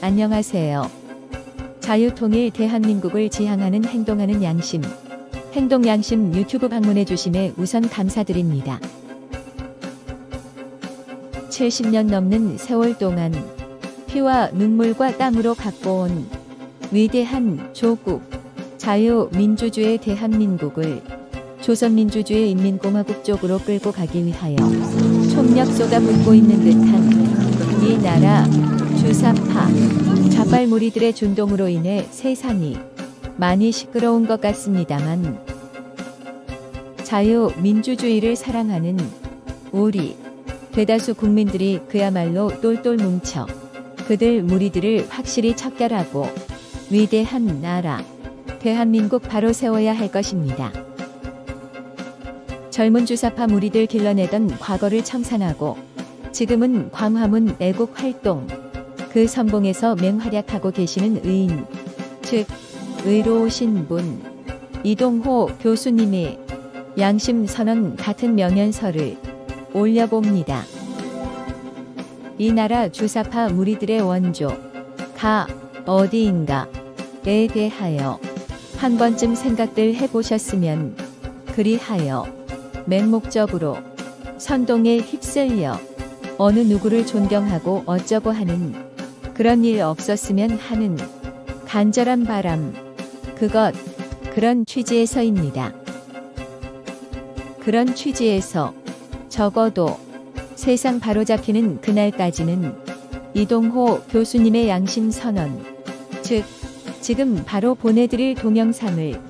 안녕하세요. 자유통일 대한민국을 지향하는 행동하는 양심, 행동양심 유튜브 방문해 주심에 우선 감사드립니다. 70년 넘는 세월 동안 피와 눈물과 땀으로 갖고온 위대한 조국, 자유민주주의 대한민국을 조선민주주의 인민공화국 쪽으로 끌고 가기 위하여 총력 쏟아붓고 있는 듯한 이 나라 주사파, 좌빨무리들의 준동으로 인해 세상이 많이 시끄러운 것 같습니다만 자유민주주의를 사랑하는 우리 대다수 국민들이 그야말로 똘똘 뭉쳐 그들 무리들을 확실히 척결하고 위대한 나라 대한민국 바로 세워야 할 것입니다. 젊은 주사파 무리들 길러내던 과거를 청산하고 지금은 광화문 애국활동 그 선봉에서 맹활약하고 계시는 의인, 즉 의로우신 분 이동호 교수님의 양심선언 같은 명연서를 올려봅니다. 이 나라 주사파 무리들의 원조 가 어디인가에 대하여 한 번쯤 생각들 해보셨으면 그리하여 맹목적으로 선동에 휩쓸려 어느 누구를 존경하고 어쩌고 하는 그런 일 없었으면 하는 간절한 바람, 그런 취지에서입니다. 그런 취지에서 적어도 세상 바로잡히는 그날까지는 이동호 교수님의 양심선언, 즉 지금 바로 보내드릴 동영상을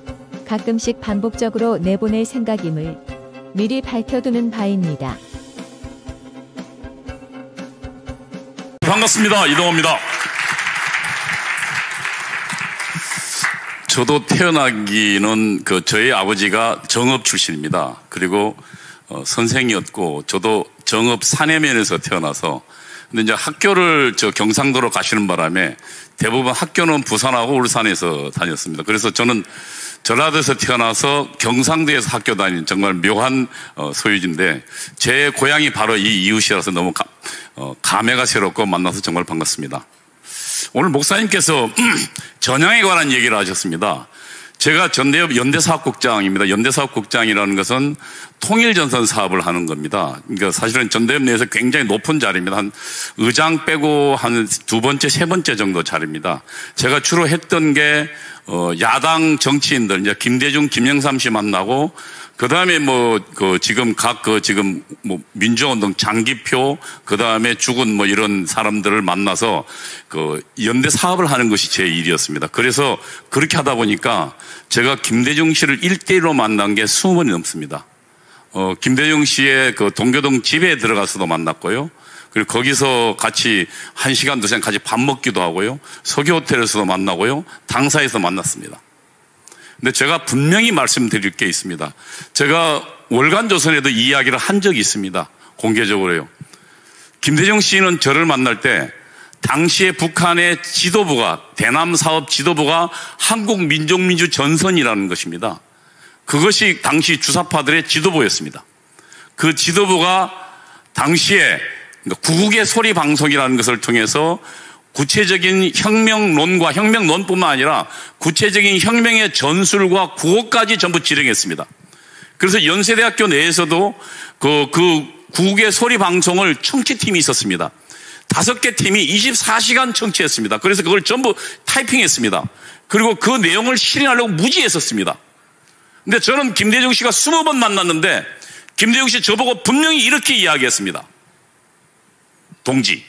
가끔씩 반복적으로 내보낼 생각임을 미리 밝혀두는 바입니다. 반갑습니다. 이동호입니다. 저도 태어나기는 저희 아버지가 정읍 출신입니다. 그리고 선생이었고 저도 정읍 사내면에서 태어나서 근데 이제 학교를 경상도로 가시는 바람에 대부분 학교는 부산하고 울산에서 다녔습니다. 그래서 저는 전라도에서 태어나서 경상도에서 학교 다니는 정말 묘한 소유지인데 제 고향이 바로 이 이웃이라서 너무 감회가 새롭고 만나서 정말 반갑습니다. 오늘 목사님께서 전향에 관한 얘기를 하셨습니다. 제가 전대협 연대사업국장입니다. 연대사업국장이라는 것은 통일전선 사업을 하는 겁니다. 그러니까 사실은 전대협 내에서 굉장히 높은 자리입니다. 한 의장 빼고 한 두 번째, 세 번째 정도 자리입니다. 제가 주로 했던 게 야당 정치인들, 이제 김대중, 김영삼 씨 만나고 그다음에 지금 민주운동 장기표 그다음에 죽은 이런 사람들을 만나서 연대 사업을 하는 것이 제 일이었습니다. 그래서 그렇게 하다 보니까 제가 김대중 씨를 1대1로 만난 게 20번이 넘습니다. 김대중 씨의 동교동 집에 들어가서도 만났고요. 그리고 거기서 같이 1시간, 2시간 같이 밥 먹기도 하고요. 서귀호텔에서도 만나고요. 당사에서 만났습니다. 근데 제가 분명히 말씀드릴 게 있습니다. 제가 월간조선에도 이 이야기를 한 적이 있습니다. 공개적으로요. 김대중 씨는 저를 만날 때 당시에 북한의 지도부가 대남사업 지도부가 한국민족민주전선이라는 것입니다. 그것이 당시 주사파들의 지도부였습니다. 그 지도부가 당시에 구국의 소리 방송이라는 것을 통해서 구체적인 혁명론과 혁명론뿐만 아니라 구체적인 혁명의 전술과 구호까지 전부 지령했습니다. 그래서 연세대학교 내에서도 그 구국의 소리 방송을 청취팀이 있었습니다. 5개 팀이 24시간 청취했습니다. 그래서 그걸 전부 타이핑했습니다. 그리고 그 내용을 실행하려고 무지했었습니다. 근데 저는 김대중 씨가 20번 만났는데 김대중 씨 저보고 분명히 이렇게 이야기했습니다. 동지,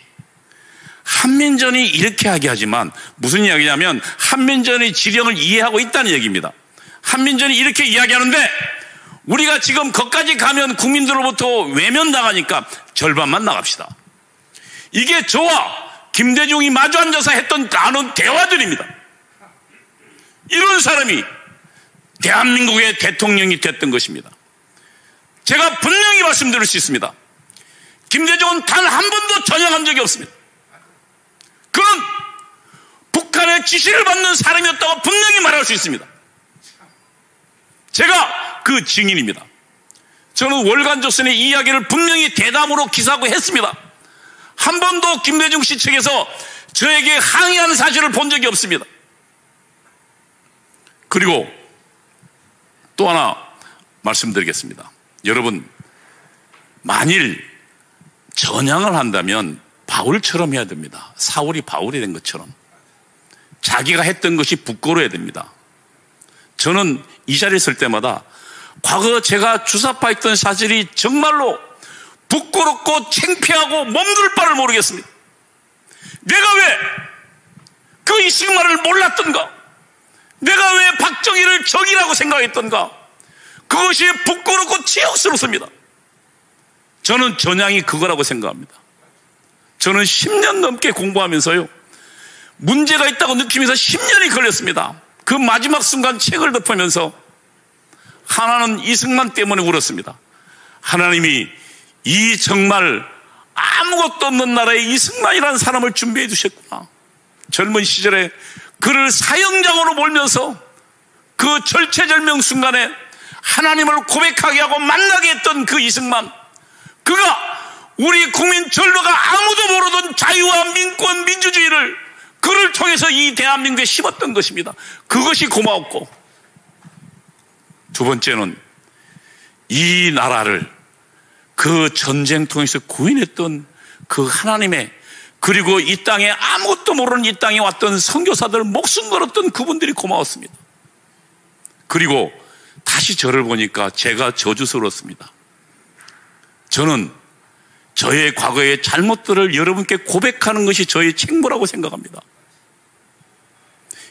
한민전이 이렇게 하게 하지만 무슨 이야기냐면 한민전의 지령을 이해하고 있다는 얘기입니다. 한민전이 이렇게 이야기하는데 우리가 지금 거기까지 가면 국민들로부터 외면당하니까 절반만 나갑시다. 이게 저와 김대중이 마주 앉아서 했던 나눈 대화들입니다. 이런 사람이 대한민국의 대통령이 됐던 것입니다. 제가 분명히 말씀드릴 수 있습니다. 김대중은 단 한 번도 전향한 적이 없습니다. 그는 북한의 지시를 받는 사람이었다고 분명히 말할 수 있습니다. 제가 그 증인입니다. 저는 월간조선의 이야기를 분명히 대담으로 기사하고 했습니다. 한 번도 김대중 씨 측에서 저에게 항의하는 사실을 본 적이 없습니다. 그리고 또 하나 말씀드리겠습니다. 여러분, 만일 전향을 한다면 바울처럼 해야 됩니다. 사울이 바울이 된 것처럼. 자기가 했던 것이 부끄러워야 됩니다. 저는 이 자리에 설 때마다 과거 제가 주사파했던 사실이 정말로 부끄럽고 창피하고 몸둘 바를 모르겠습니다. 내가 왜 그 이승만을 몰랐던가? 내가 왜 박정희를 적이라고 생각했던가? 그것이 부끄럽고 치욕스럽습니다. 저는 전향이 그거라고 생각합니다. 저는 10년 넘게 공부하면서요, 문제가 있다고 느끼면서 10년이 걸렸습니다. 그 마지막 순간 책을 덮으면서 하나는 이승만 때문에 울었습니다. 하나님이 이 정말 아무것도 없는 나라에 이승만이라는 사람을 준비해 두셨구나. 젊은 시절에 그를 사형장으로 몰면서 그 절체절명 순간에 하나님을 고백하게 하고 만나게 했던 그 이승만, 그가 우리 국민 전로가 아무도 모르던 자유와 민권, 민주주의를 그를 통해서 이 대한민국에 심었던 것입니다. 그것이 고마웠고, 두 번째는 이 나라를 그 전쟁 통해서 구인했던 그 하나님의, 그리고 이 땅에 아무것도 모르는 이 땅에 왔던 선교사들 목숨 걸었던 그분들이 고마웠습니다. 그리고 다시 저를 보니까 제가 저주스러웠습니다. 저는 저의 과거의 잘못들을 여러분께 고백하는 것이 저의 책무라고 생각합니다.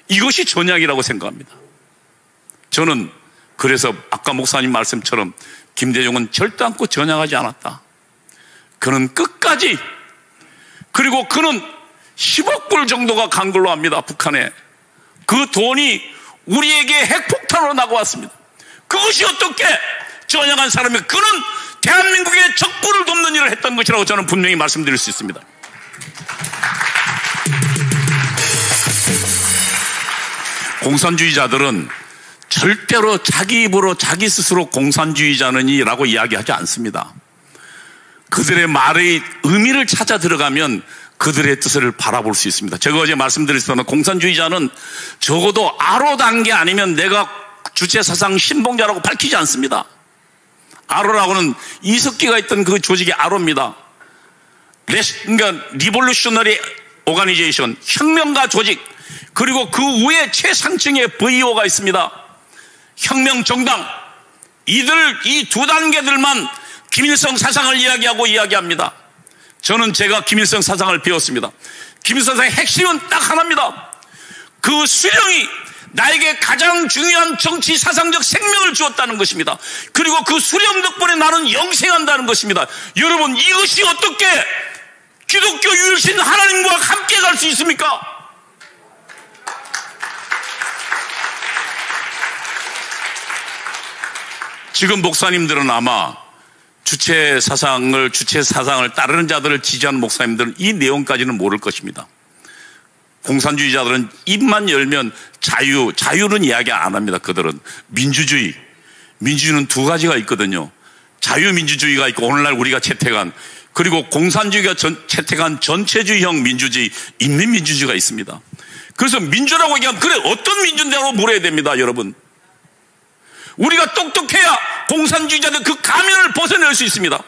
이것이 전향이라고 생각합니다. 저는 그래서 아까 목사님 말씀처럼 김대중은 절대 않고 전향하지 않았다. 그는 끝까지, 그리고 그는 10억 불 정도가 간 걸로 압니다. 북한에. 그 돈이 우리에게 핵폭탄으로 나가왔습니다. 그것이 어떻게 전향한 사람이, 그는 대한민국의 적부를 돕는 일을 했던 것이라고 저는 분명히 말씀드릴 수 있습니다. 공산주의자들은 절대로 자기 입으로 자기 스스로 공산주의자느니라고 이야기하지 않습니다. 그들의 말의 의미를 찾아 들어가면 그들의 뜻을 바라볼 수 있습니다. 제가 어제 말씀드렸지만 공산주의자는 적어도 아로 단계 아니면 내가 주체사상 신봉자라고 밝히지 않습니다. 아로라고는 이석기가 있던 그 조직이 아로입니다. 그러니까 리볼루셔너리 오가니제이션, 혁명가 조직, 그리고 그 위에 최상층의 VO가 있습니다. 혁명정당. 이 두 단계들만 김일성 사상을 이야기합니다. 저는 제가 김일성 사상을 배웠습니다. 김일성 사상의 핵심은 딱 하나입니다. 그 수령이 나에게 가장 중요한 정치 사상적 생명을 주었다는 것입니다. 그리고 그 수령 덕분에 나는 영생한다는 것입니다. 여러분, 이것이 어떻게 기독교 유일신 하나님과 함께 갈 수 있습니까? 지금 목사님들은 아마 주체 사상을 따르는 자들을 지지하는 목사님들은 이 내용까지는 모를 것입니다. 공산주의자들은 입만 열면 자유는 이야기 안 합니다. 그들은 민주주의는 두 가지가 있거든요. 자유민주주의가 있고 오늘날 우리가 채택한, 그리고 공산주의가 채택한 전체주의형 민주주의, 인민민주주의가 있습니다. 그래서 민주라고 얘기하면 그래 어떤 민주인데라고 물어야 됩니다. 여러분, 우리가 똑똑해야 공산주의자들 그 가면을 벗어낼 수 있습니다.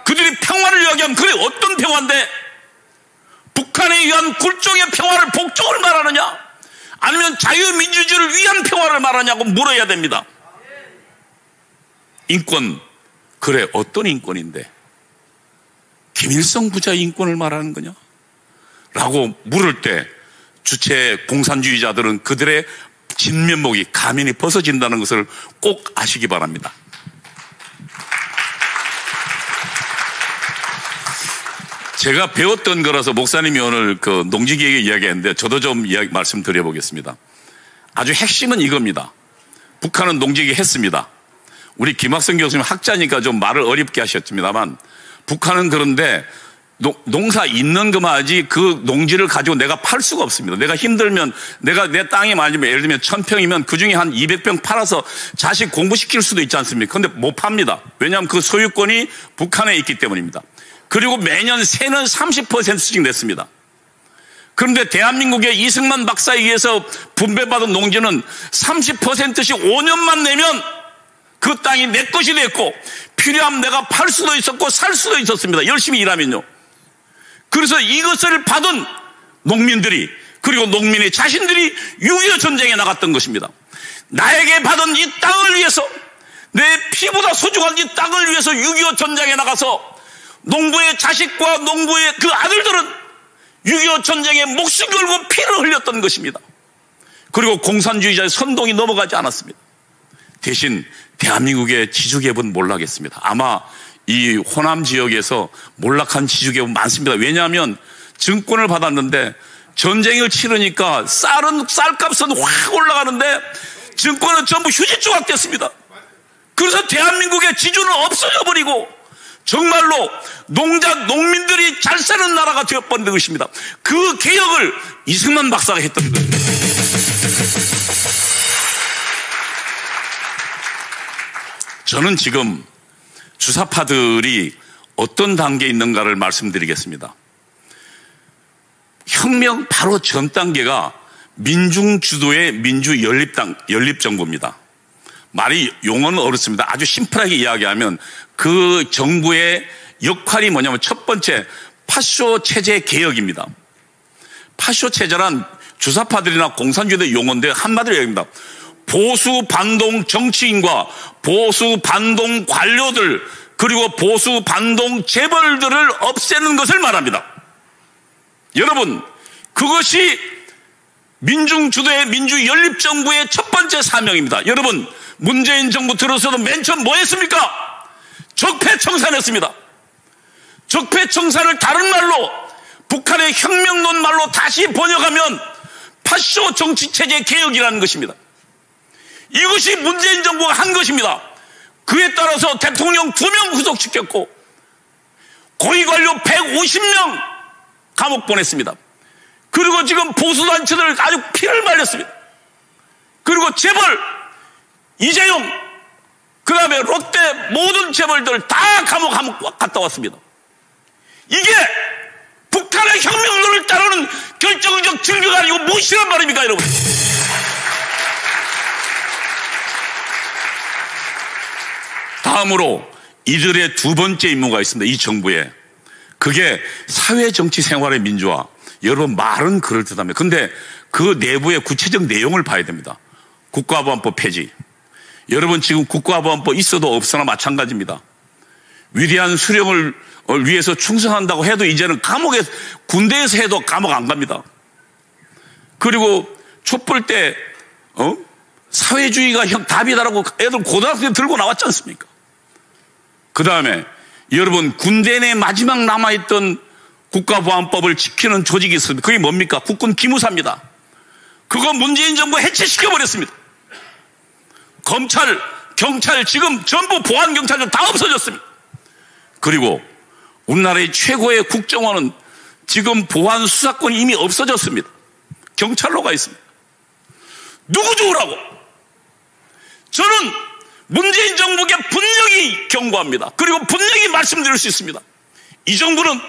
그들이 평화를 이야기하면 그래 어떤 평화인데, 북한에 의한 굴종의 평화를 복종을 말하느냐, 아니면 자유민주주의를 위한 평화를 말하냐고 물어야 됩니다. 인권, 그래 어떤 인권인데 김일성 부자의 인권을 말하는 거냐? 라고 물을 때 주체 공산주의자들은 그들의 진면목이, 가면이 벗어진다는 것을 꼭 아시기 바랍니다. 제가 배웠던 거라서 목사님이 오늘 그 농지기획에 이야기했는데 저도 좀 말씀드려 보겠습니다. 아주 핵심은 이겁니다. 북한은 농지기획 했습니다. 우리 김학성 교수님 학자니까 좀 말을 어렵게 하셨습니다만, 북한은 그런데 농사 있는 것만 하지 그 농지를 가지고 내가 팔 수가 없습니다. 내가 힘들면, 내가 내 땅이 많으면 예를 들면 1000평이면 그 중에 한 200평 팔아서 자식 공부시킬 수도 있지 않습니까? 근데 못 팝니다. 왜냐하면 그 소유권이 북한에 있기 때문입니다. 그리고 매년 세는 30%씩 냈습니다. 그런데 대한민국의 이승만 박사에 의해서 분배받은 농지는 30%씩 5년만 내면 그 땅이 내 것이 됐고, 필요하면 내가 팔 수도 있었고 살 수도 있었습니다. 열심히 일하면요. 그래서 이것을 받은 농민들이, 그리고 농민의 자신들이 6.25 전쟁에 나갔던 것입니다. 나에게 받은 이 땅을 위해서, 내 피보다 소중한 이 땅을 위해서 6.25 전쟁에 나가서 농부의 자식과 농부의 그 아들들은 6.25 전쟁에 목숨 걸고 피를 흘렸던 것입니다. 그리고 공산주의자의 선동이 넘어가지 않았습니다. 대신 대한민국의 지주계급은 몰락했습니다. 아마 이 호남 지역에서 몰락한 지주계급 많습니다. 왜냐하면 증권을 받았는데 전쟁을 치르니까 쌀값은 확 올라가는데 증권은 전부 휴지 조각 됐습니다. 그래서 대한민국의 지주는 없어져 버리고 정말로 농민들이 잘 사는 나라가 되어버린 것입니다. 그 개혁을 이승만 박사가 했던 거예요. 저는 지금 주사파들이 어떤 단계에 있는가를 말씀드리겠습니다. 혁명 바로 전 단계가 민중주도의 민주연립정부입니다. 말이 용어는 어렵습니다. 아주 심플하게 이야기하면 그 정부의 역할이 뭐냐면 첫 번째 파쇼 체제 개혁입니다. 파쇼 체제란 주사파들이나 공산주의의 용어인데 한마디로 얘기합니다. 보수 반동 정치인과 보수 반동 관료들 그리고 보수 반동 재벌들을 없애는 것을 말합니다. 여러분, 그것이 민중주도의 민주연립정부의 첫 번째 사명입니다. 여러분, 문재인 정부 들어서도 맨 처음 뭐 했습니까? 적폐청산했습니다. 적폐청산을 다른 말로 북한의 혁명론 말로 다시 번역하면 파쇼 정치체제 개혁이라는 것입니다. 이것이 문재인 정부가 한 것입니다. 그에 따라서 대통령 2명 구속시켰고 고위관료 150명 감옥 보냈습니다. 그리고 지금 보수단체들 아주 피를 말렸습니다. 그리고 재벌 이재용 그 다음에 롯데 모든 재벌들 다 감옥 갔다 왔습니다. 이게 북한의 혁명론을 따르는 결정적 증거가 아니고 무엇이란 말입니까, 여러분? 다음으로 이들의 두 번째 임무가 있습니다. 이 정부에. 그게 사회정치생활의 민주화. 여러분, 말은 그럴듯합니다. 근데 그 내부의 구체적 내용을 봐야 됩니다. 국가보안법 폐지. 여러분, 지금 국가보안법 있어도 없으나 마찬가지입니다. 위대한 수령을 위해서 충성한다고 해도 이제는 군대에서 해도 감옥 안 갑니다. 그리고 촛불 때 사회주의가 답이다라고 애들 고등학생 들고 나왔지 않습니까? 그 다음에 여러분, 군대 내 마지막 남아있던 국가보안법을 지키는 조직이 있습니다. 그게 뭡니까? 국군 기무사입니다. 그거 문재인 정부 해체시켜버렸습니다. 검찰, 경찰 지금 전부 보안경찰들 다 없어졌습니다. 그리고 우리나라의 최고의 국정원은 지금 보안 수사권이 이미 없어졌습니다. 경찰로 가 있습니다. 누구 좋으라고? 저는 문재인 정부에게 분명히 경고합니다. 그리고 분명히 말씀드릴 수 있습니다. 이 정부는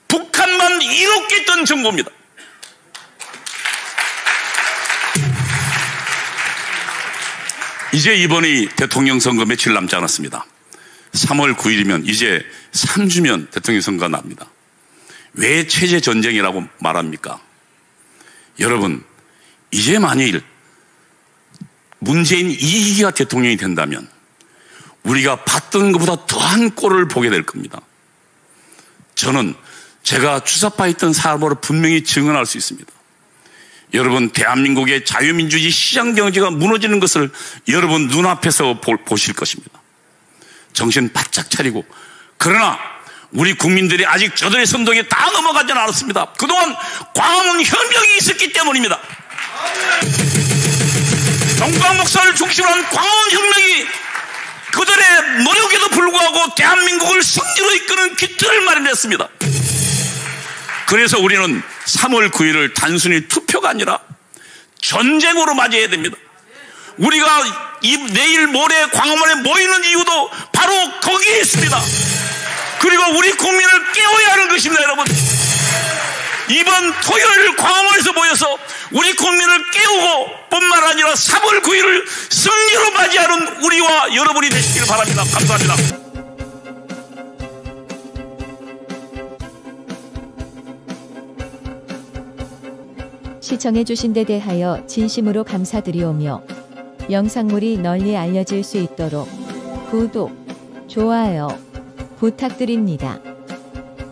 북한만 이롭게 했던 정부입니다. 이제 이번이 대통령 선거 며칠 남지 않았습니다. 3월 9일이면 이제 3주면 대통령 선거가 납니다. 왜 체제 전쟁이라고 말합니까? 여러분, 이제 만일 문재인 2기가 대통령이 된다면 우리가 봤던 것보다 더한 꼴을 보게 될 겁니다. 저는 제가 주사파했던 사람으로 분명히 증언할 수 있습니다. 여러분, 대한민국의 자유민주주의 시장경제가 무너지는 것을 여러분 눈앞에서 보실 것입니다. 정신 바짝 차리고, 그러나 우리 국민들이 아직 저들의 선동에 다 넘어가지는 않았습니다. 그동안 광화문 혁명이 있었기 때문입니다. 정광 목사를 중심으로 한 광화문 혁명이 그들의 노력에도 불구하고 대한민국을 승리로 이끄는 기틀을 마련했습니다. 그래서 우리는 3월 9일을 단순히 투표가 아니라 전쟁으로 맞이해야 됩니다. 우리가 내일 모레 광화문에 모이는 이유도 바로 거기에 있습니다. 그리고 우리 국민을 깨워야 하는 것입니다, 여러분. 이번 토요일 광화문에서 모여서 우리 국민을 깨우고 뿐만 아니라 3월 9일을 승리로 맞이하는 우리와 여러분이 되시길 바랍니다. 감사합니다. 시청해주신 데 대하여 진심으로 감사드리오며 영상물이 널리 알려질 수 있도록 구독, 좋아요 부탁드립니다.